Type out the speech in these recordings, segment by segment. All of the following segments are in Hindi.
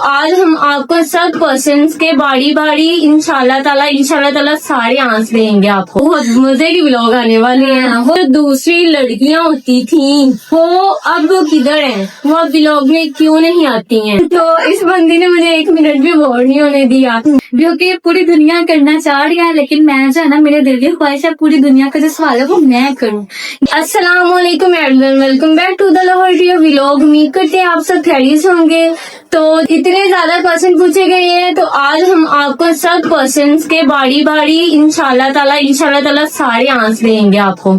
आज हम आपको सब क्वेश्चंस के बारी बारी इंशाल्लाह ताला सारे आंसर देंगे आपको। बहुत मजे की व्लॉग आने वाले हैं। वो दूसरी लड़कियां होती थी वो अब किधर हैं, वो अब व्लॉग में क्यों नहीं आती हैं? तो इस बंदी ने मुझे 1 मिनट भी बोर नहीं होने दिया, क्योंकि पूरी दुनिया करना चाह रही है, लेकिन मैं जो है ना, मेरे दिल की ख्वाहिश है पूरी दुनिया का जो सवाल है वो मैं करूँ। अस्सलाम वालेकुम everyone, welcome back to the Lahore Rio vlog. उम्मीद करते हैं आप सब खैरियत होंगे। तो इतने ज्यादा क्वेश्चन पूछे गए हैं, तो आज हम आपको सब क्वेश्चंस के बारी बारी इंशाल्लाह ताला सारे आंसर देंगे आपको।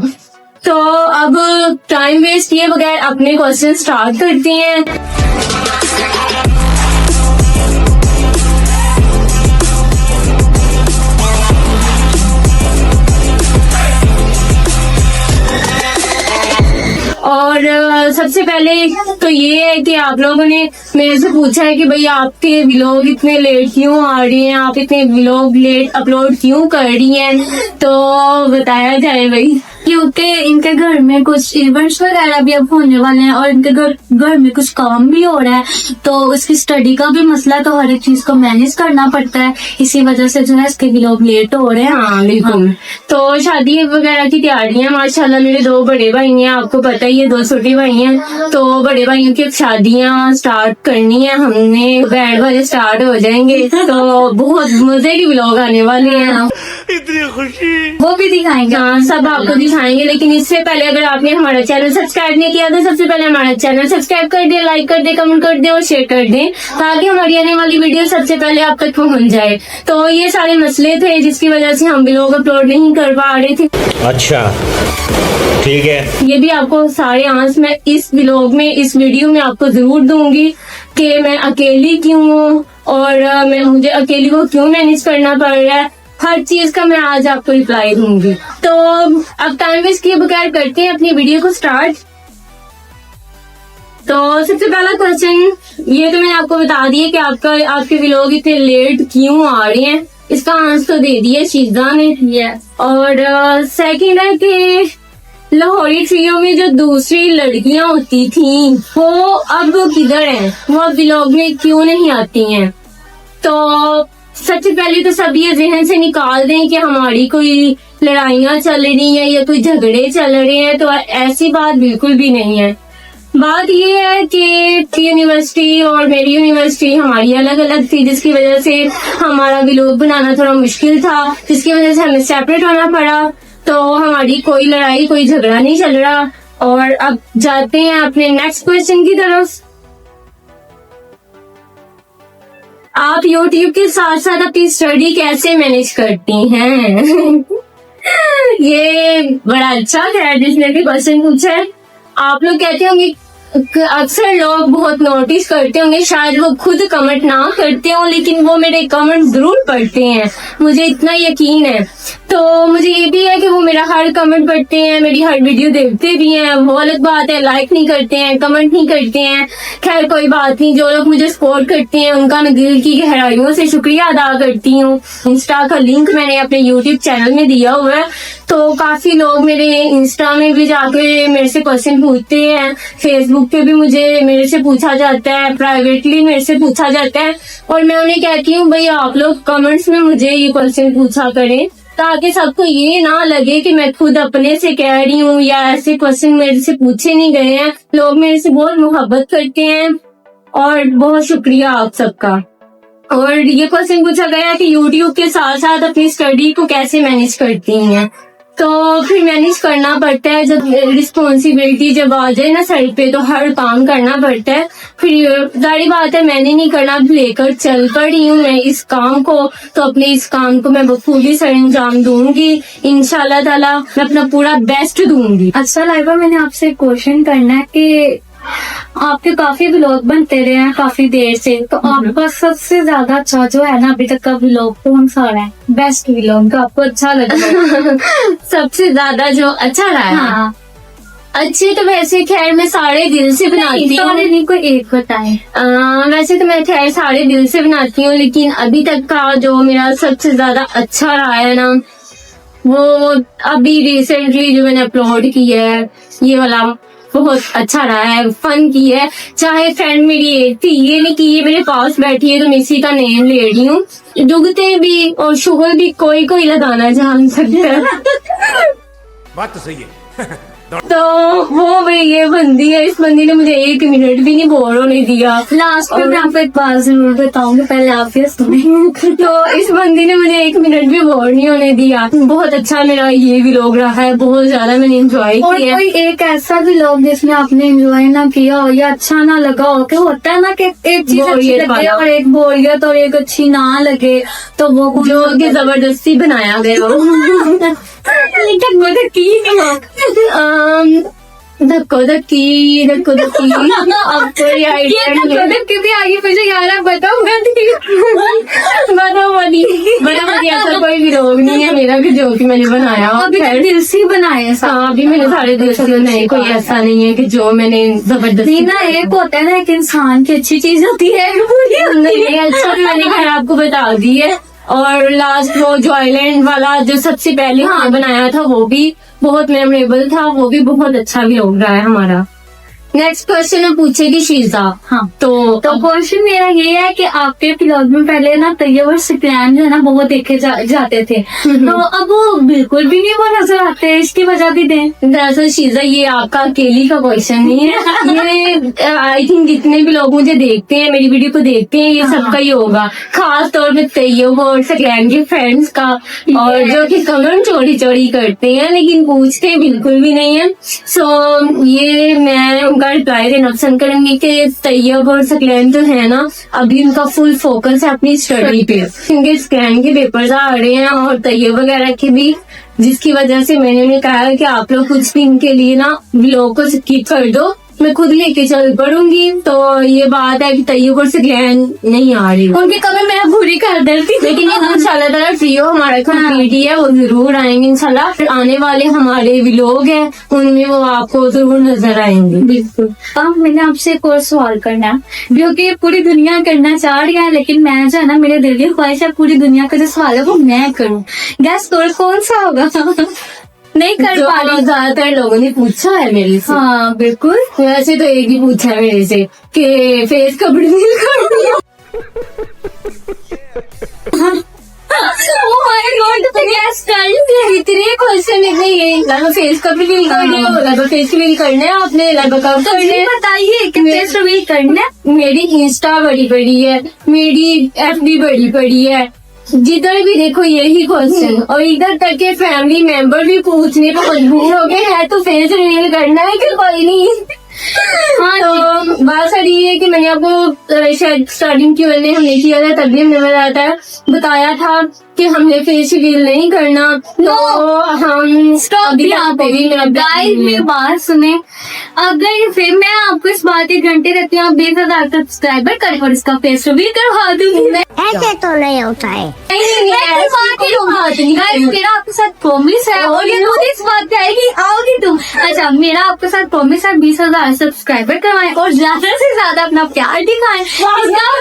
तो अब टाइम वेस्ट किए बगैर अपने क्वेश्चन स्टार्ट करते हैं। और सबसे पहले तो ये है कि आप लोगों ने मेरे से पूछा है कि भाई आपके व्लॉग इतने लेट क्यों आ रही हैं, आप इतने व्लॉग लेट अपलोड क्यों कर रही हैं, तो बताया जाए भाई। क्योंकि इनके घर में कुछ इवेंट्स वगैरह भी अब होने वाले हैं और इनके घर में कुछ काम भी हो रहा है, तो उसकी स्टडी का भी मसला, तो हर एक चीज को मैनेज करना पड़ता है। इसी वजह से जो है इसके व्लॉग लेट हो रहे हैं। हाँ बिल्कुल। तो शादी वगैरह की तैयारियां माशाल्लाह, मेरे 2 बड़े भाई हैं, आपको पता ही है 2 छोटे भाई हैं। तो बड़े भाइयों की शादियां स्टार्ट करनी है हमने, बैंड बजे स्टार्ट हो जाएंगे, तो बहुत मजे की व्लॉग आने वाले हैं। इतनी खुशी वो भी दिखाएंगे। हाँ सब आपको दिखाएंगे, लेकिन इससे पहले अगर आपने हमारा चैनल सब्सक्राइब नहीं किया तो सबसे पहले हमारा चैनल सब्सक्राइब कर दे, लाइक कर दे, कमेंट कर दे और शेयर कर दे, ताकि हमारी आने वाली वीडियो सबसे पहले आप तक पहुंच जाए। तो ये सारे मसले थे जिसकी वजह से हम व्लॉग अपलोड नहीं कर पा रहे थे। अच्छा ठीक है, ये भी आपको सारे आंसर मैं इस व्लॉग में, इस वीडियो में आपको जरूर दूंगी कि मैं अकेली क्यों हूँ और मुझे अकेली को क्यों मैनेज करना पड़ रहा है। हर चीज का मैं आज आपको रिप्लाई दूंगी। तो अब टाइम वेस्ट किए बगैर करते हैं अपनी वीडियो को स्टार्ट। तो सबसे पहला क्वेश्चन ये तो मैंने आपको बता दिया कि आपके व्लॉग इतने लेट क्यों आ रहे हैं, इसका आंसर तो दे दिया शीजा ने। और सेकंड है कि लाहौरी ट्रियो में जो दूसरी लड़कियां होती थी वो अब किधर हैं, वो अब व्लॉग में क्यों नहीं आती हैं। तो सबसे पहले तो सब ये जहन से निकाल दें कि हमारी कोई लड़ाइयां चल रही हैं या कोई झगड़े चल रहे हैं, तो ऐसी बात बिल्कुल भी नहीं है। बात ये है कि यूनिवर्सिटी और मेरी यूनिवर्सिटी हमारी अलग अलग थी, जिसकी वजह से हमारा व्लॉग बनाना थोड़ा मुश्किल था, जिसकी वजह से हमें सेपरेट होना पड़ा। तो हमारी कोई लड़ाई कोई झगड़ा नहीं चल रहा। और अब जाते हैं अपने नेक्स्ट क्वेश्चन की तरफ। आप YouTube के साथ साथ अपनी स्टडी कैसे मैनेज करती हैं? ये बड़ा अच्छा है जिसने भी क्वेश्चन पूछा है। आप लोग कहते होंगे, अक्सर लोग बहुत नोटिस करते होंगे, शायद वो खुद कमेंट ना करते हो लेकिन वो मेरे कमेंट जरूर पढ़ते हैं, मुझे इतना यकीन है। तो मुझे ये भी है कि वो मेरा हर कमेंट पढ़ते हैं, मेरी हर वीडियो देखते भी हैं। वो अलग बात है, लाइक नहीं करते हैं, कमेंट नहीं करते हैं, खैर कोई बात नहीं। जो लोग मुझे सपोर्ट करते हैं उनका मैं दिल की गहराइयों से शुक्रिया अदा करती हूँ। इंस्टा का लिंक मैंने अपने यूट्यूब चैनल में दिया हुआ है, तो काफी लोग मेरे इंस्टा में भी जाके मेरे से क्वेश्चन पूछते हैं, फेसबुक पे भी मेरे से पूछा जाता है, प्राइवेटली मेरे से पूछा जाता है। और मैं उन्हें कहती हूँ भाई आप लोग कमेंट्स में मुझे ये क्वेश्चन पूछा करें, ताकि सबको ये ना लगे कि मैं खुद अपने से कह रही हूँ या ऐसे क्वेश्चन मेरे से पूछे नहीं गए हैं। लोग मेरे से बहुत मोहब्बत करते हैं और बहुत शुक्रिया आप सबका। और ये क्वेश्चन पूछा गया है कि YouTube के साथ साथ अपनी स्टडी को कैसे मैनेज करती हैं। तो फिर मैनेज करना पड़ता है, जब रिस्पॉन्सिबिलिटी जब आ जाए ना सर पे तो हर काम करना पड़ता है। फिर जारी बात है मैंने नहीं करना, लेकर चल पड़ी हूँ मैं इस काम को, तो अपने इस काम को मैं बखूबी सर अंजाम दूंगी इंशाल्लाह ताला, मैं अपना पूरा बेस्ट दूंगी। अच्छा लाइबा, मैंने आपसे क्वेश्चन करना है कि आपके काफी व्लॉग बनते रहे हैं काफी देर से, तो आपका सबसे ज्यादा अच्छा जो है ना अभी तक का व्लॉग कौन सा रहा है, बेस्ट व्लॉग जो आपको अच्छा लगा? सबसे ज्यादा जो अच्छा रहा है? हाँ। अच्छे तो वैसे खैर मैं सारे दिल से बनाती हूँ, नहीं कोई एक बताए। वैसे तो मैं खैर सारे दिल से बनाती हूँ, लेकिन अभी तक का जो मेरा सबसे ज्यादा अच्छा रहा है ना, वो अभी रिसेंटली जो मैंने अपलोड किया है ये वाला बहुत अच्छा रहा है, फन की है। चाहे फ्रेंड मेरी एक थी, ये नहीं कि ये मेरे पास बैठी है तो मैं इसी का नेम ले रही हूँ। दुगते भी और शुगर भी कोई कोई लगाना जान सकता है। बात तो सही है। तो वो भाई ये बंदी है, इस बंदी ने मुझे 1 मिनट भी नहीं बोर होने दिया। लास्ट में मैं आपको एक बात जरूर बताऊंगी, पहले आप ये सुने। तो इस बंदी ने मुझे 1 मिनट भी बोर नहीं होने दिया। बहुत अच्छा मेरा ये व्लॉग रहा है, बहुत ज्यादा मैंने एंजॉय और किया। कोई एक ऐसा भी लोग जिसमें आपने एंजॉय ना किया हो या अच्छा ना लगा हो, कि होता है ना कि एक चीज अच्छी बोरियत लगे वाला। और एक बोरियत और एक अच्छी ना लगे, तो वो कौन जो सा कि जबरदस्ती बनाया गया हो। धक्को धक्की अब कोई आइडिया नहीं है। क्योंकि आगे मुझे यार बताओ बड़ा ऐसा कोई व्लॉग नहीं है मेरा कि जो कि मैंने बनाया हो। अभी खैर, दिल से बनाए सब। हाँ अभी मैंने सारे दोस्तों नहीं, कोई ऐसा नहीं है कि जो मैंने जबरदस्ती ना एक होता है ना, एक इंसान की अच्छी चीज होती है नहीं, अच्छा भी मैंने खैर आपको बता दी है। और लास्ट वो जो आइलैंड वाला जो सबसे पहले हाँ बनाया था वो भी बहुत मेमोरेबल था, वो भी बहुत अच्छा भी हो रहा है हमारा। नेक्स्ट क्वेश्चन पूछेगी शीजा। हाँ तो क्वेश्चन मेरा ये है कि आपके ब्लॉग में पहले ना तैयब और सिकरैन जो है ना बहुत देखे जाते थे, तो अब वो बिल्कुल भी नहीं वो नजर आते, इसकी वजह भी दें। दरअसल शीजा ये आपका अकेली का क्वेश्चन नहीं है, ये आई थिंक जितने भी लोग मुझे देखते हैं, मेरी वीडियो को देखते हैं, ये सबका ही होगा। खास तौर पे तैयब और सिकरैन के फ्रेंड्स का, और जो कि कमेंट चोरी चोरी करते हैं लेकिन पूछते बिल्कुल भी नहीं है। सो ये मैं रिप्लाई देना पसंद करूंगी कि तैयब और सकलैन जो है ना, अभी उनका फुल फोकस है अपनी स्टडी पे, क्योंकि सकलैन के पेपर्स आ रहे हैं और तैयब वगैरह के भी, जिसकी वजह से मैंने उन्हें कहा है कि आप लोग कुछ दिन के लिए ना व्लॉग को स्किप कर दो, मैं खुद लेके चल पड़ूंगी। तो ये बात है कि तैयब और सकलैन नहीं आ रही, उनकी कमी मैं पूरी कर देती, लेकिन ये इंशाल्लाह ताला ट्रियो हमारा कंप्लीट ही है, वो जरूर आएंगे इंशाल्लाह। फिर आने वाले हमारे व्लॉग हैं उनमें वो आपको जरूर नजर आएंगे। बिल्कुल। अब मैंने आपसे एक और सवाल करना है, जो कि पूरी दुनिया करना चाह रही है, लेकिन मैं जो है ना, मेरे दिल की ख्वाहिश है पूरी दुनिया का जो सवाल है वो मैं करूँ। गैस कौन सा होगा? नहीं कर जो पा रही। ज्यादातर लोगों ने पूछा है मेरे से। हाँ बिल्कुल। वैसे तो एक ही पूछा है मेरे से कि फेस कब रिवील कर दिया। इतने क्वेश्चन इतने फेस कब रिवील करना, फेस रिवील करना है आपने, लगभग कब तो करना ये है? बताइए कि फेस रिवील करना है? मेरी इंस्टा बड़ी बड़ी है, मेरी FB बड़ी बड़ी है, जिधर भी देखो यही क्वेश्चन, और इधर तक के फैमिली मेंबर भी पूछने पर मजबूर हो गए हैं तो फेस रिवील करना है कि कोई नहीं। हाँ तो बात सारी ये है कि मैंने आपको शायद स्टार्टिंग की हमने किया था तभी हमने बताया था कि हमने फेस रिवील नहीं करना। तो हम स्टॉप यहाँ पे भी गाइस मेरी बात सुने। अगर फिर मैं आपको इस बात की गारंटी देती हूँ, आप 20,000 सब्सक्राइबर करें और इसका फेस रिवील करवा दूंगी मैं। ऐसे तो नहीं होता है। मेरा आपके साथ प्रॉमिस है, और ये खुद इस बात पे आएगी, आओगी तुम। अच्छा मेरा आपके साथ प्रॉमिस है, 20,000 सब्सक्राइबर करवाएं और ज्यादा से ज्यादा अपना प्यार दिखाएं, इसका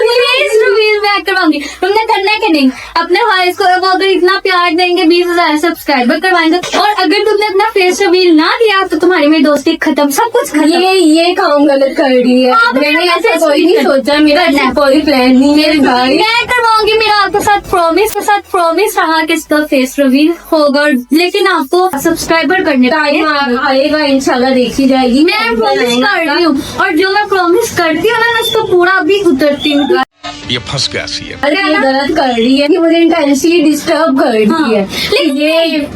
फेस रिवील मैं करवाऊंगी। तुमने करना है कि नहीं? अपने भाई को वो अगर इतना प्यार देंगे, 20,000 सब्सक्राइबर करवाएंगे, और अगर तुमने अपना फेस रिवील ना दिया तो तुम्हारी मेरी दोस्ती खत्म, सब कुछ खत्म। ये काम गलत कर रही है। मैंने ऐसा कोई नहीं सोचा, मेरा कोई प्लान नहीं है भाई। मैं करवाऊंगी, मेरा आपके साथ प्रॉमिस रहा कि इसका फेस रिवील होगा, लेकिन आपको सब्सक्राइबर करने टाइम आएगा इंशाल्लाह, देखी जाएगी। मैं प्रॉमिस कर रही हूँ, और जो मैं प्रॉमिस करती हूँ ना, उसको पूरा भी उतरती हूँ। ये फंस गया सी अरे ये गलत कर रही है कि मुझे इंटेंशनली डिस्टर्ब कर रही है। लेकिन ये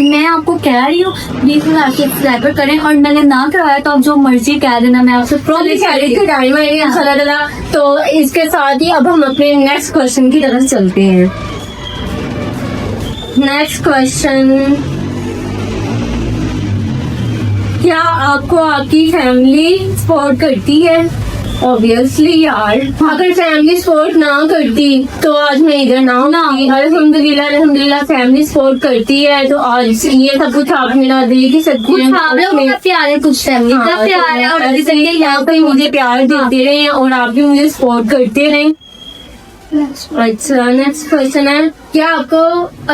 मैं आपको कह रही हूँ 20,000 सब्सक्राइबर करें, और मैंने ना करवाया तो आप जो मर्जी कह देना, मैं आपसे प्रॉमिस कर रही हूँ। टाइम आएगा इंशाल्लाह ताला। तो इसके साथ ही अब हम अपने नेक्स्ट क्वेश्चन की तरफ चलते हैं। नेक्स्ट क्वेश्चन, क्या आपको आपकी फैमिली सपोर्ट करती है? ऑब्वियसली यार, अगर फैमिली सपोर्ट ना करती तो आज मैं इधर ना होती। अल्हम्दुलिल्लाह फैमिली सपोर्ट करती है तो आज ये सब कुछ आप मेरा दे ही सकती हैं। आप लोगों का प्यार है, कुछ फैमिली का प्यार है, और ऐसे ही यहाँ पे मुझे प्यार देते रहे और आप भी मुझे सपोर्ट करते रहे। अच्छा नेक्स्ट क्वेश्चन है, क्या आपको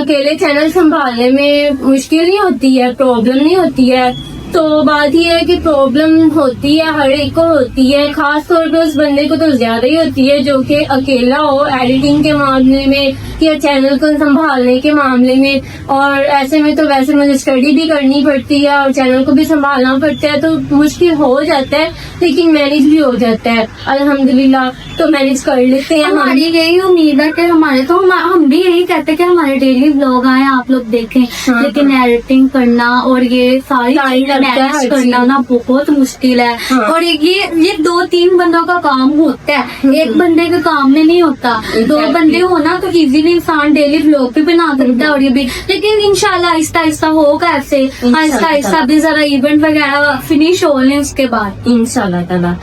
अकेले चैनल संभालने में मुश्किल नहीं होती है, प्रॉब्लम नहीं होती है? तो बात ये है कि प्रॉब्लम होती है, हर एक को होती है, खास तौर पे उस बंदे को तो ज्यादा ही होती है जो कि अकेला हो एडिटिंग के मामले में या चैनल को संभालने के मामले में। और ऐसे में तो वैसे मुझे स्टडी भी करनी पड़ती है और चैनल को भी संभालना पड़ता है, तो मुश्किल हो जाता है लेकिन मैनेज भी हो जाता है अल्हम्दुलिल्लाह। तो मैनेज कर लेते हैं हम। हमारी यही उम्मीद है कि हमारे तो हम भी यही कहते हैं कि हमारे डेली ब्लॉग आए, आप लोग देखें। हाँ, लेकिन एडिटिंग करना और ये सारी टाइम चीजें लगता है, मैनेज हर करना चीज। ना बहुत मुश्किल है। हाँ। और ये 2-3 बंदों का काम होता है, एक बंदे के काम में नहीं होता। 2 बंदे हो ना तो इजीली इंसान डेली ब्लॉग भी बना सकता है और ये भी। लेकिन इंशाल्लाह आहिस्ता आहिस्ता होगा ऐसे, आहिस्ता आहिस्ता भी जरा इवेंट वगैरह फिनिश हो लें उसके बाद इंशाल्लाह ताला।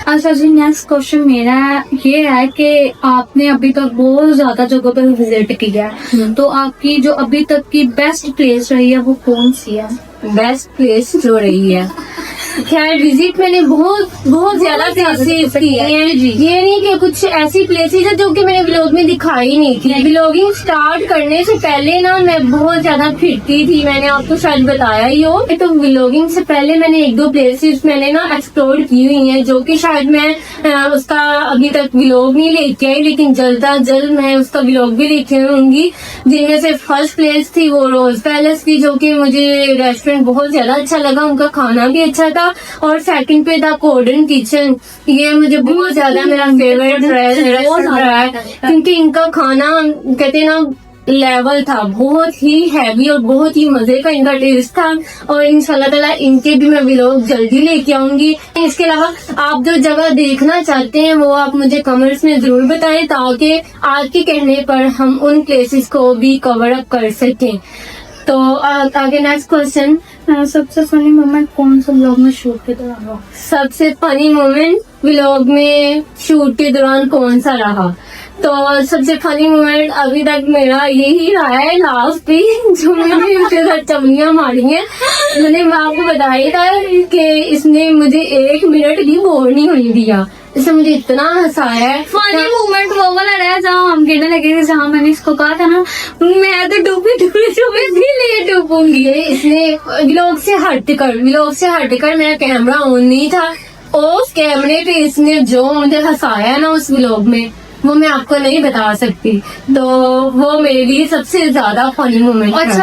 अच्छा जी, नेक्स्ट क्वेश्चन मेरा ये है कि आपने अभी तक बहुत ज्यादा जगहों पर विजिट किया है, तो आपकी जो अभी तक की बेस्ट प्लेस रही है वो कौन सी है? बेस्ट प्लेस जो रही है, खैर विजिट मैंने बहुत ज्यादा प्लेसेस की हैं। ये नहीं कि कुछ ऐसी प्लेसेस है जो कि मैंने व्लॉग में दिखाई नहीं थी। व्लॉगिंग स्टार्ट करने से पहले ना मैं बहुत ज्यादा फिरती थी, मैंने आपको शायद बताया ही हो। तो व्लॉगिंग से पहले मैंने 1-2 प्लेसेस मैंने ना एक्सप्लोर की हुई हैं जो कि शायद मैं उसका अभी तक व्लॉग नहीं लेके आई, लेकिन जल्द मैं उसका व्लॉग भी लेके आऊंगी। जिनमें से फर्स्ट प्लेस थी वो रोज पैलेस की, जो कि मुझे रेस्टोरेंट बहुत ज्यादा अच्छा लगा, उनका खाना भी अच्छा था। और सेकंड पे था कोर्डन किचन, ये मुझे बहुत ज्यादा मेरा फेवरेट रेस्टोरेंट रहा है क्योंकि इनका खाना कहते हैं ना लेवल था, बहुत ही हैवी और बहुत ही मजे का इनका टेस्ट था। और इंशाल्लाह ताला इनके भी मैं व्लॉग जल्दी लेके आऊंगी। इसके अलावा आप जो जगह देखना चाहते हैं वो आप मुझे कमेंट्स में जरूर बताएं ताकि आपके कहने पर हम उन प्लेसेस को भी कवर अप कर सकें। तो आगे नेक्स्ट क्वेश्चन, सबसे फनी मोमेंट कौन सा व्लॉग में शूट के दौरान हुआ? सबसे फनी मोमेंट व्लॉग में शूट के दौरान कौन सा रहा? तो सबसे फनी मोमेंट अभी तक मेरा यही रहा है लास्ट पे, जो मैंने उसके साथ चमनियां मारी हैं। मैंने आपको बताया था कि इसने मुझे 1 मिनट भी बोर नहीं होने दिया, इसने मुझे इतना हंसाया है। फनी मोमेंट वो वाला रहा जहाँ हम गिरने लगे थे, जहाँ मैंने इसको कहा था ना मैं तो डूबी लिए डूबूंगी। इसने व्लॉग से हटकर मेरा कैमरा ऑन नहीं था, उस कैमरे पे इसने जो मुझे हंसाया ना उस व्लॉग में वो मैं आपको नहीं बता सकती। तो वो मेरे लिए सबसे ज्यादा फनी मोमेंट था।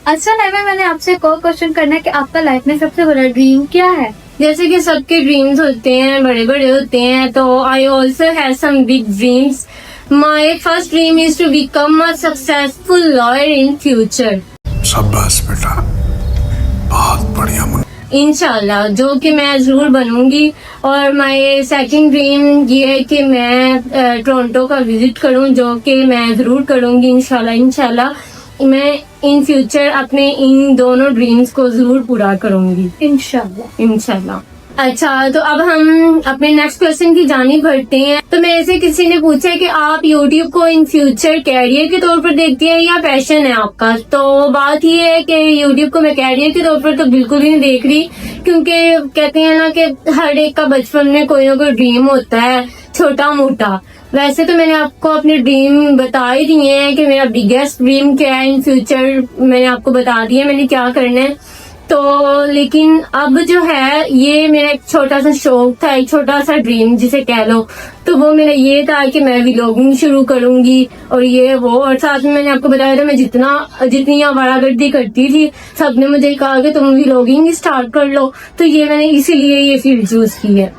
अच्छा लाइफ मैंने आपसे एक और क्वेश्चन करना है कि आपका लाइफ में सबसे बड़ा ड्रीम क्या है? जैसे कि सबके ड्रीम्स होते हैं, बड़े बड़े होते हैं, तो I also have some big dreams. My first dream is to become a successful lawyer in future. शाबाश बेटा, बहुत बढ़िया मुन्ना। इंशाल्लाह, जो कि मैं जरूर बनूंगी। और माय सेकंड ड्रीम ये है कि मैं टोरंटो का विजिट करूं, जो कि मैं जरूर करूंगी इंशाल्लाह। मैं इन फ्यूचर अपने इन दोनों ड्रीम्स को जरूर पूरा करूंगी इंशाल्लाह। अच्छा, तो अब हम अपने नेक्स्ट क्वेश्चन की जानिब बढ़ते हैं। तो मेरे से किसी ने पूछा कि आप YouTube को इन फ्यूचर कैरियर के तौर पर देखती हैं या पैशन है आपका? तो बात ये है कि YouTube को मैं कैरियर के तौर पर तो बिल्कुल ही नहीं देख रही, क्योंकि कहते हैं ना कि हर एक का बचपन में कोई ना कोई ड्रीम होता है छोटा मोटा। वैसे तो मैंने आपको अपने ड्रीम बता ही दिए हैं कि मेरा बिगेस्ट ड्रीम क्या है इन फ्यूचर, मैंने आपको बता दिया मैंने क्या करना है। तो लेकिन अब जो है ये मेरा एक छोटा सा शौक था, एक छोटा सा ड्रीम जिसे कह लो, तो वो मेरा ये था कि मैं व्लॉगिंग शुरू करूंगी और ये वो। और साथ में मैंने आपको बताया था मैं जितनी आवारागर्दी करती थी, सबने मुझे कहा कि तुम व्लॉगिंग स्टार्ट कर लो, तो ये मैंने इसीलिए ये फील्ड चूज की है।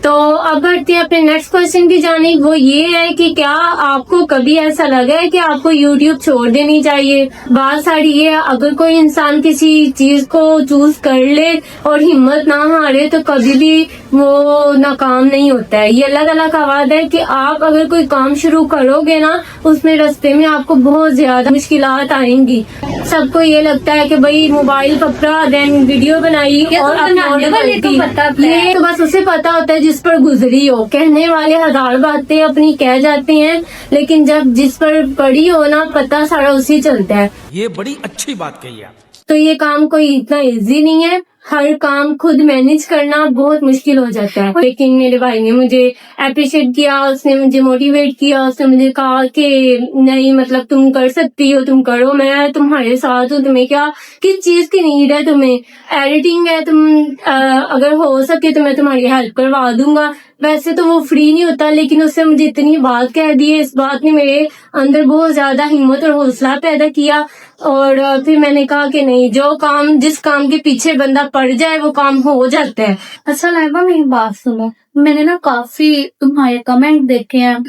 तो अब बढ़ते हैं अपने नेक्स्ट क्वेश्चन की जानिब। वो ये है कि क्या आपको कभी ऐसा लगा है कि आपको YouTube छोड़ देनी चाहिए? बात सारी ये है, अगर कोई इंसान किसी चीज को चूज कर ले और हिम्मत ना हारे तो कभी भी वो नाकाम नहीं होता है। ये अल्लाह ताला का वादा है कि आप अगर कोई काम शुरू करोगे ना, उसमें रास्ते में आपको बहुत ज्यादा मुश्किलात आएंगी। सबको ये लगता है कि भाई मोबाइल पकड़ा देन वीडियो बनाई और अपलोड कर दी, ये तो बस उसे पता होता है जिस पर गुजरी हो। कहने वाले 1000 बातें अपनी कह जाते हैं, लेकिन जब जिस पर पड़ी हो ना, पता सारा उसी चलता है। ये बड़ी अच्छी बात कही आप। तो ये काम कोई इतना इजी नहीं है। हर काम खुद मैनेज करना बहुत मुश्किल हो जाता है। लेकिन मेरे भाई ने मुझे अप्रिशिएट किया, उसने मुझे मोटिवेट किया, उसने मुझे कहा कि नहीं मतलब तुम कर सकती हो, तुम करो, मैं तुम्हारे साथ हूँ। तुम्हें क्या किस चीज की नीड है, तुम्हें एडिटिंग है, अगर हो सके तो मैं तुम्हारी हेल्प करवा दूंगा। वैसे तो वो फ्री नहीं होता, लेकिन उससे मुझे इतनी बात कह दी है, इस बात ने मेरे अंदर बहुत ज्यादा हिम्मत और हौसला पैदा किया। और फिर मैंने कहा कि नहीं, जिस काम के पीछे बंदा पड़ जाए वो काम हो जाता है। अच्छा लाइबा, मेरी बात सुनो, मैंने ना काफी तुम्हारे कमेंट देखे हैं।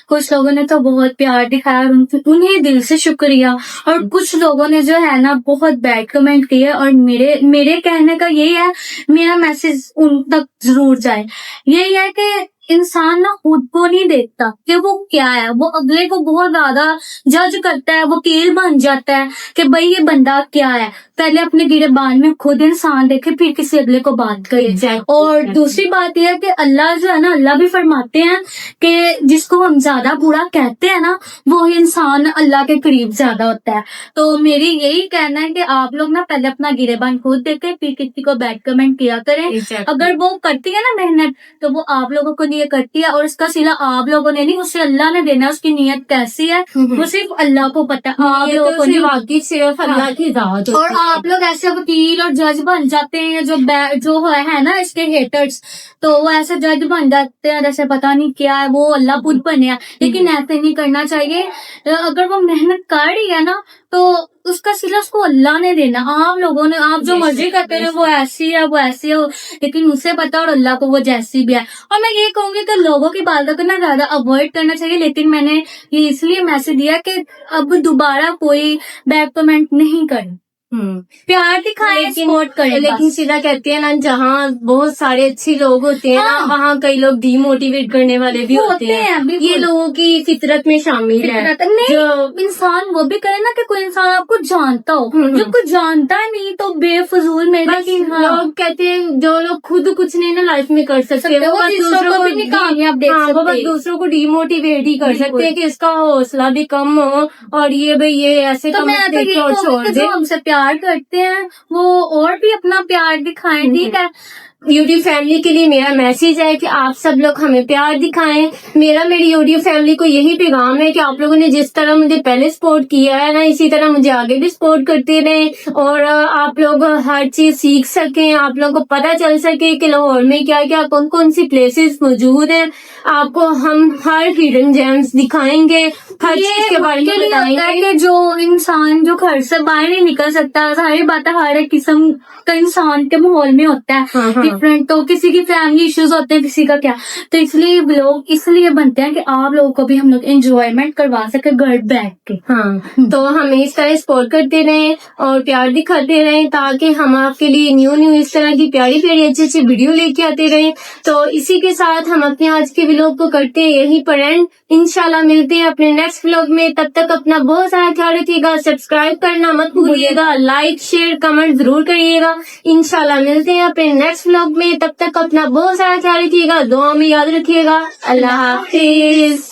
कुछ लोगों ने तो बहुत प्यार दिखाया और उन्हें दिल से शुक्रिया, और कुछ लोगों ने जो है ना बहुत बैड कमेंट किए। और मेरे कहने का यही है, मेरा मैसेज उन तक जरूर जाए। यही है कि इंसान ना खुद को नहीं देखता कि वो क्या है, वो अगले को बहुत ज्यादा जज करता है, वकील बन जाता है कि भाई ये बंदा क्या है। पहले अपने गिरबान में खुद इंसान देखे, फिर किसी अगले को बात करे। और दूसरी बात यह है कि अल्लाह जो है ना, अल्लाह भी फरमाते हैं कि जिसको हम ज्यादा बुरा कहते हैं ना, वो इंसान अल्लाह के करीब ज्यादा होता है। तो मेरी यही कहना है कि आप लोग ना पहले अपना गिरबान खुद देखें, फिर किसी को बैड कमेंट किया करें। अगर वो करती है ना मेहनत, तो वो आप लोगों को ये करती है, और उसका सिला आप लोगों ने नहीं, उससे अल्लाह ने देना। उसकी नीयत कैसी है वो सिर्फ अल्लाह को पता है, आप लोगों को नहीं। वाकई सिर्फ अल्लाह की दावत होती और है। आप लोग ऐसे वकील और जज बन जाते हैं, जो है ना इसके हेटर्स, तो वो ऐसे जज बन जाते हैं जैसे पता नहीं क्या है, वो अल्लाह खुद बने हैं। लेकिन ऐसे नहीं करना चाहिए। अगर वो मेहनत कर रही है ना, तो उसका सिला उसको अल्लाह ने देना। आप लोगों ने, आप जो मर्जी करते रहे, वो ऐसी है वो ऐसी है, लेकिन उसे पता और अल्लाह को वो जैसी भी है। और मैं ये कहूंगी कि लोगों की बातों को ना ज्यादा अवॉइड करना चाहिए। लेकिन मैंने ये इसलिए मैसेज दिया कि अब दोबारा कोई बैड कमेंट नहीं करें, प्यार दिखाएं, सपोर्ट करें। लेकिन सीधा कहते हैं ना, जहाँ बहुत सारे अच्छे लोग होते हैं ना, वहाँ कई लोग डीमोटिवेट करने वाले भी होते हैं। ये लोगों की फितरत में शामिल है। नहीं, जो इंसान वो भी करे ना कि कोई इंसान आपको जानता हो। जो कुछ जानता है नहीं तो बेफजूल में लोग कहते हैं, जो लोग खुद कुछ नहीं ना लाइफ में कर सकते, वो बस दूसरों को भी कामयाब देख सकते, वो बस दूसरों को डीमोटिवेट ही कर सकते हैं कि इसका हौसला भी कम हो, और ये भाई ये ऐसे तो मैं तो ये कहूँगी जो हमसे प्यार करते हैं वो और भी अपना प्यार दिखाएं। ठीक है, यूट्यूब फैमिली के लिए मेरा मैसेज है कि आप सब लोग हमें प्यार दिखाएं। मेरी यूट्यूब फैमिली को यही पैगाम है कि आप लोगों ने जिस तरह मुझे पहले सपोर्ट किया है ना, इसी तरह मुझे आगे भी सपोर्ट करते रहें, और आप लोग हर चीज सीख सकें, आप लोगों को पता चल सके कि लाहौर में क्या क्या कौन कौन सी प्लेसेस मौजूद हैं। आपको हम हर हिडन जेम्स दिखाएंगे, हर चीज के बारे में बताएंगे। कि जो इंसान जो घर से बाहर नहीं निकल सकता, सारी बातें हर एक किस्म का इंसान के माहौल में होता है डिफरेंट। तो किसी की फैमिली इश्यूज होते हैं, किसी का क्या। तो इसलिए लोग इसलिए बनते हैं कि आप लोगों को भी हम लोग एंजॉयमेंट करवा सके घर बैठ के। तो हमें इस तरह सपोर्ट करते रहें और प्यार दिखाते रहें, ताकि हम आपके लिए न्यू इस तरह की प्यारी प्यारी अच्छी अच्छी वीडियो लेके आते रहें। तो इसी के साथ हम अपने आज के व्लॉग को करते हैं यहीं पर एंड। इंशाल्लाह मिलते हैं अपने नेक्स्ट व्लॉग में। तब तक अपना बहुत सारा ख्याल रखिएगा, सब्सक्राइब करना मत भूलिएगा, लाइक शेयर कमेंट जरूर करिएगा। इंशाल्लाह मिलते हैं अपने नेक्स्ट व्लॉग में। तब तक अपना बहुत सारा ख्याल रखिएगा, दुआ में याद रखिएगा। अल्लाह हाफिज।